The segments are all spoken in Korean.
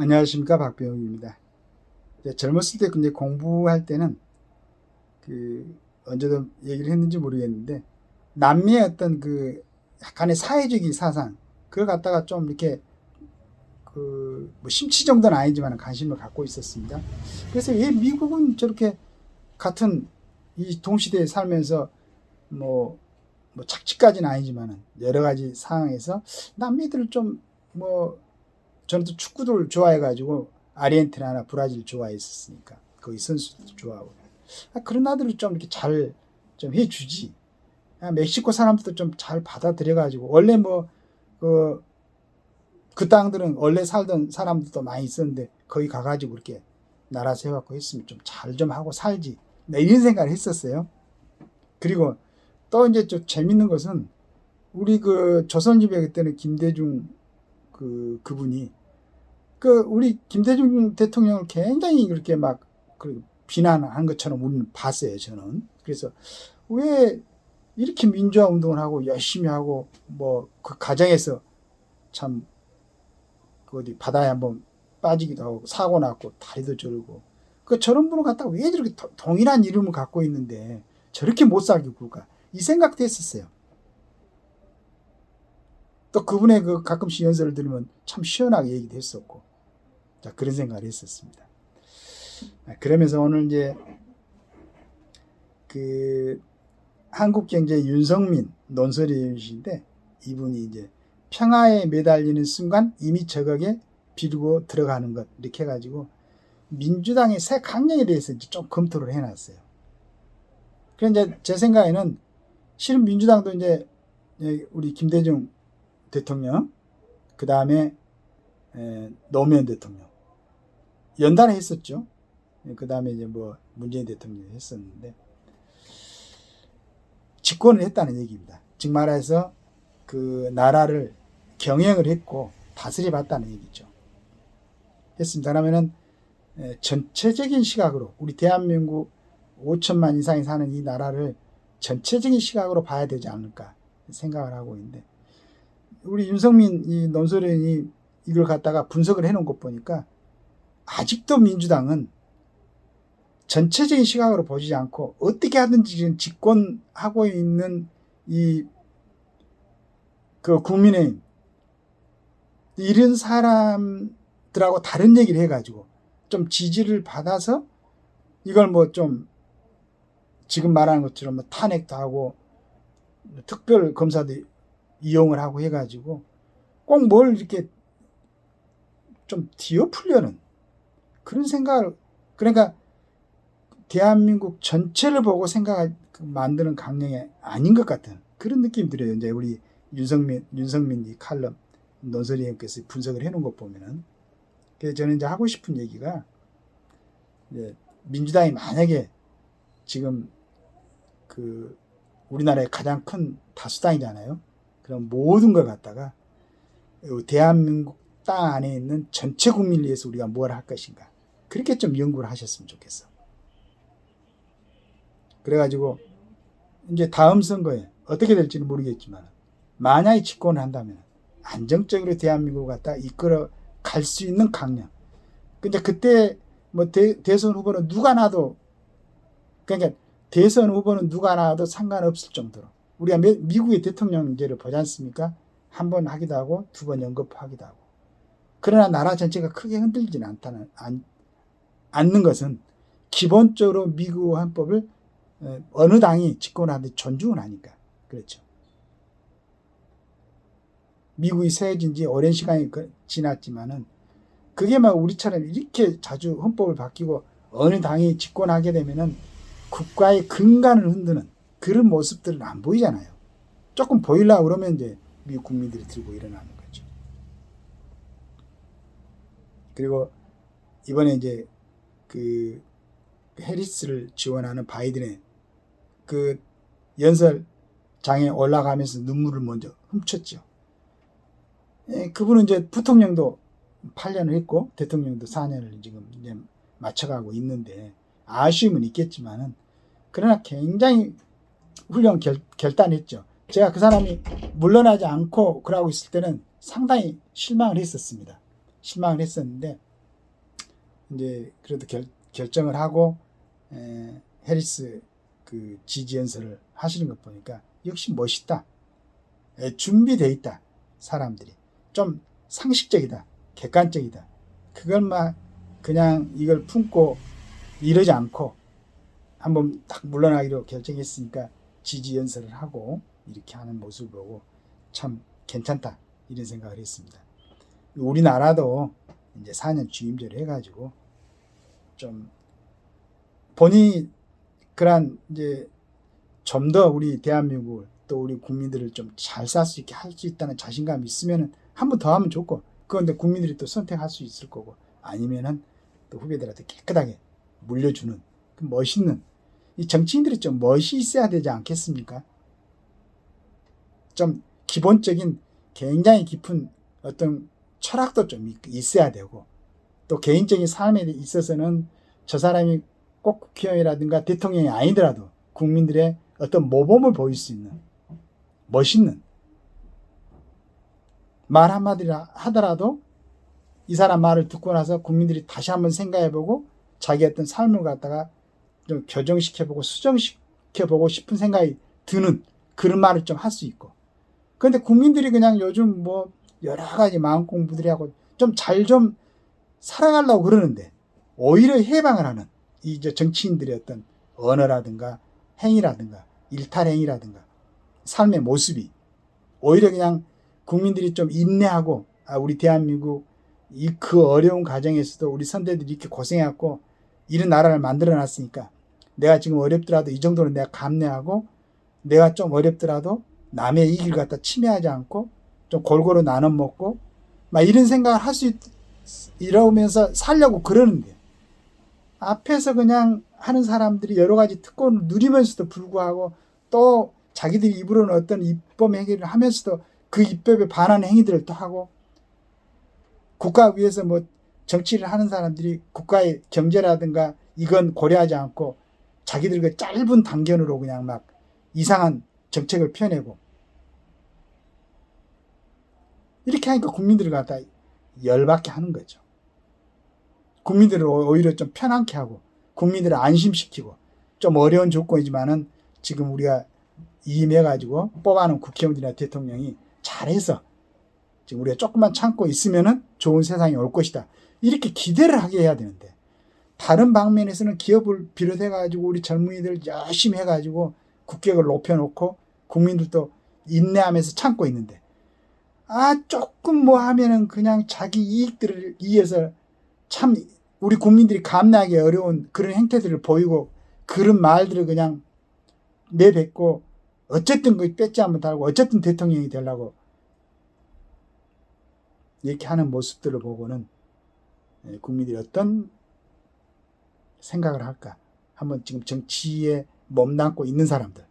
안녕하십니까, 박병욱입니다. 젊었을 때 근데 공부할 때는 언제도 얘기를 했는지 모르겠는데 남미의 어떤 약간의 사회주의 사상 그걸 갖다가 좀 이렇게 뭐 심취 정도는 아니지만 관심을 갖고 있었습니다. 그래서 왜 미국은 저렇게 같은 이 동시대에 살면서 뭐 착취까지는 아니지만은 여러 가지 상황에서 남미들을 저는 또 축구를 좋아해가지고 아르헨티나나 브라질 좋아했었으니까 거기 선수들도 좋아하고 그런 나들을 좀 이렇게 잘 좀 해주지. 멕시코 사람들도 좀 잘 받아들여가지고 원래 그 땅들은 원래 살던 사람들도 많이 있었는데 거기 가가지고 이렇게 나라 세워갖고 했으면 좀 잘 좀 하고 살지. 이런 생각을 했었어요. 그리고 또 이제 좀 재밌는 것은 우리 조선일보에 그때는 김대중 그분이 우리 김대중 대통령을 굉장히 그렇게 비난한 것처럼 우리는 봤어요, 저는. 그래서 왜 이렇게 민주화 운동을 하고 열심히 하고 그 과정에서 참 어디 바다에 한번 빠지기도 하고 사고 났고 다리도 저르고 저런 분을 갖다가 왜 저렇게 동일한 이름을 갖고 있는데 저렇게 못 살게 굴까 이 생각도 했었어요. 또 그분의 가끔씩 연설을 들으면 참 시원하게 얘기도 했었고 그런 생각을 했었습니다. 그러면서 오늘 이제 한국경제 윤석민 논설위원이신데 이분이 이제 평화에 매달리는 순간 이미 저격에 비르고 들어가는 것 이렇게 해가지고 민주당의 새 강령에 대해서 이제 좀 검토를 해놨어요. 그래서 이제 제 생각에는 실은 민주당도 이제 우리 김대중 대통령 그 다음에 노무현 대통령 연달아 했었죠. 그 다음에 이제 문재인 대통령이 했었는데 집권을 했다는 얘기입니다. 즉 말해서 나라를 경영을 했고 다스려 봤다는 얘기죠. 했습니다. 그러면은 전체적인 시각으로 우리 대한민국 5천만 이상이 사는 이 나라를 전체적인 시각으로 봐야 되지 않을까 생각을 하고 있는데 우리 윤석민 이 논설위원이 이걸 갖다가 분석을 해놓은 것 보니까 아직도 민주당은 전체적인 시각으로 보지 않고 어떻게 하든지 지금 집권하고 있는 국민의힘 이런 사람들하고 다른 얘기를 해가지고 좀 지지를 받아서 이걸 좀 지금 말하는 것처럼 탄핵도 하고 특별 검사도 이용을 하고 해가지고 꼭 뭘 이렇게 좀 뒤엎으려는 그런 생각을 그러니까 대한민국 전체를 보고 만드는 강령이 아닌 것 같은 그런 느낌이 들어요. 이제 우리 윤석민 이 칼럼 논설위원께서 분석을 해놓은 것 보면은. 그래서 저는 이제 하고 싶은 얘기가 이제 민주당이 만약에 지금 우리나라의 가장 큰 다수당이잖아요. 그럼 모든 걸 갖다가 대한민국 땅 안에 있는 전체 국민을 위해서 우리가 뭘 할 것인가 그렇게 좀 연구를 하셨으면 좋겠어. 그래가지고 이제 다음 선거에 어떻게 될지는 모르겠지만 만약에 집권을 한다면 안정적으로 대한민국을 갖다 이끌어 갈 수 있는 강령. 근데 그때 대선 후보는 누가 나도 그러니까 대선 후보는 누가 나와도 상관없을 정도로 우리가 미국의 대통령제를 보지 않습니까? 한 번 하기도 하고 두 번 연급하기도 하고 그러나 나라 전체가 크게 흔들리지는 않는 것은 기본적으로 미국 헌법을 어느 당이 집권하든지 존중을 하니까 그렇죠. 미국이 세워진 지 오랜 시간이 지났지만은 그게 우리처럼 이렇게 자주 헌법을 바뀌고 어느 당이 집권하게 되면은 국가의 근간을 흔드는 그런 모습들은 안 보이잖아요. 조금 보이려고 그러면 이제 미국 국민들이 들고 일어나는 거죠. 그리고 이번에 이제 해리스를 지원하는 바이든의 연설장에 올라가면서 눈물을 먼저 훔쳤죠. 그분은 이제 부통령도 8년을 했고 대통령도 4년을 지금 이제 맞춰가고 있는데 아쉬움은 있겠지만은 그러나 굉장히 훌륭한 결단했죠. 제가 그 사람이 물러나지 않고 그러고 있을 때는 상당히 실망을 했었습니다. 실망을 했었는데 이제 그래도 결정을 하고 해리스 그 지지 연설을 하시는 것 보니까 역시 멋있다. 준비되어 있다. 사람들이 좀 상식적이다. 객관적이다. 그걸만 그냥 이걸 품고 이러지 않고 한번 딱 물러나기로 결정했으니까 지지 연설을 하고 이렇게 하는 모습을 보고 참 괜찮다 이런 생각을 했습니다. 우리나라도 이제 4년 주임제를 해가지고 좀 본인이 그런 이제 좀 더 우리 대한민국을 또 우리 국민들을 좀 잘 살 수 있게 할 수 있다는 자신감이 있으면은 한 번 더 하면 좋고, 그런데 국민들이 또 선택할 수 있을 거고, 아니면은 또 후배들한테 깨끗하게 물려주는 그 멋있는, 이 정치인들이 좀 멋이 있어야 되지 않겠습니까? 좀 기본적인 굉장히 깊은 어떤 철학도 좀 있어야 되고, 또 개인적인 삶에 있어서는 저 사람이 꼭 국회의원이라든가 대통령이 아니더라도 국민들의 어떤 모범을 보일 수 있는 멋있는 말 한마디 하더라도 이 사람 말을 듣고 나서 국민들이 다시 한번 생각해보고 자기 어떤 삶을 갖다가 좀 교정시켜보고 수정시켜보고 싶은 생각이 드는 그런 말을 좀 할 수 있고, 그런데 국민들이 그냥 요즘 뭐 여러 가지 마음 공부들이 하고 좀 잘 좀 살아가려고 그러는데 오히려 해방을 하는 이 정치인들의 어떤 언어라든가 행위라든가 일탈행위라든가 삶의 모습이 오히려 그냥 국민들이 좀 인내하고, 우리 대한민국 그 어려운 과정에서도 우리 선대들이 이렇게 고생해갖고 이런 나라를 만들어 놨으니까 내가 지금 어렵더라도 이 정도는 내가 감내하고, 내가 좀 어렵더라도 남의 이익을 갖다 침해하지 않고 좀 골고루 나눠 먹고 막 이런 생각을 할 수 이러면서 살려고 그러는데, 앞에서 그냥 하는 사람들이 여러 가지 특권을 누리면서도 불구하고 또 자기들이 입으로는 어떤 입법 행위를 하면서도 그 입법에 반하는 행위들을 또 하고, 국가 위해서 뭐 정치를 하는 사람들이 국가의 경제라든가 이건 고려하지 않고 자기들 그 짧은 단견으로 그냥 막 이상한 정책을 펴내고, 이렇게 하니까 국민들을 갖다 열받게 하는 거죠. 국민들을 오히려 좀 편안케 하고 국민들을 안심시키고, 좀 어려운 조건이지만은 지금 우리가 임해가지고 뽑아놓은 국회의원들이나 대통령이 잘해서 지금 우리가 조금만 참고 있으면은 좋은 세상이 올 것이다, 이렇게 기대를 하게 해야 되는데, 다른 방면에서는 기업을 비롯해가지고 우리 젊은이들 열심히 해가지고 국격을 높여놓고 국민들도 인내하면서 참고 있는데, 조금 뭐 하면은 그냥 자기 이익들을 위해서 참 우리 국민들이 감내하기 어려운 그런 행태들을 보이고 그런 말들을 그냥 내뱉고, 어쨌든 그 배지 한번 달고 어쨌든 대통령이 되려고 이렇게 하는 모습들을 보고는 국민들이 어떤 생각을 할까, 한번 지금 정치에 몸담고 있는 사람들,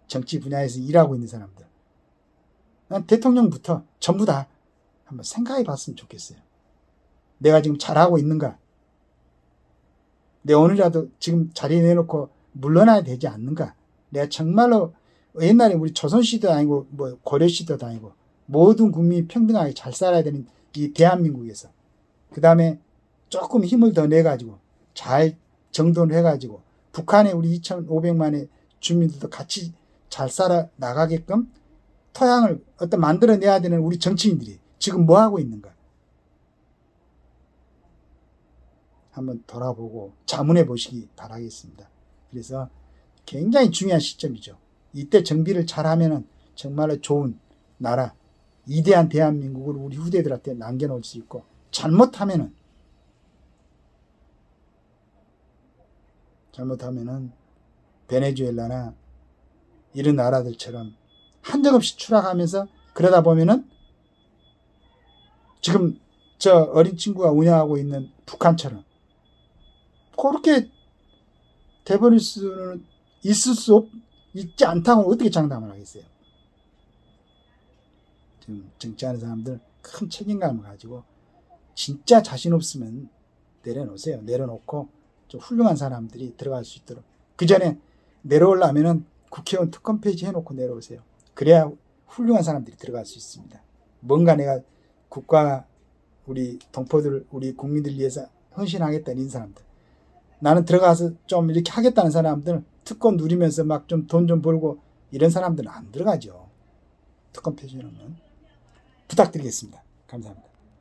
정치 분야에서 일하고 있는 사람들, 난 대통령부터 전부 다 한번 생각해 봤으면 좋겠어요. 내가 지금 잘하고 있는가? 내 오늘이라도 지금 자리에 내놓고 물러나야 되지 않는가? 내가 정말로 옛날에 우리 조선시대도 아니고 뭐 고려시대도 아니고 모든 국민이 평등하게 잘 살아야 되는 이 대한민국에서, 그 다음에 조금 힘을 더 내가지고 잘 정돈을 해가지고 북한에 우리 2,500만의 주민들도 같이 잘 살아 나가게끔 토양을 어떤 만들어내야 되는 우리 정치인들이 지금 뭐 하고 있는가? 한번 돌아보고 자문해 보시기 바라겠습니다. 그래서 굉장히 중요한 시점이죠. 이때 정비를 잘하면은 정말로 좋은 나라, 위대한 대한민국을 우리 후대들한테 남겨놓을 수 있고, 잘못하면은 베네수엘라나 이런 나라들처럼 한정없이 추락하면서, 그러다 보면은 지금 저 어린 친구가 운영하고 있는 북한처럼 그렇게 돼버릴 수는 있지 않다고 어떻게 장담을 하겠어요? 지금 정치하는 사람들 큰 책임감을 가지고 진짜 자신 없으면 내려놓으세요. 내려놓고 좀 훌륭한 사람들이 들어갈 수 있도록, 그 전에 내려오려면은 국회의원 특권 폐지 해놓고 내려오세요. 그래야 훌륭한 사람들이 들어갈 수 있습니다. 뭔가 내가 국가, 우리 동포들, 우리 국민들 위해서 헌신하겠다는 이 사람들. 나는 들어가서 좀 이렇게 하겠다는 사람들, 특권 누리면서 막 좀 돈 좀 벌고 이런 사람들은 안 들어가죠. 특권 표시로는. 부탁드리겠습니다. 감사합니다.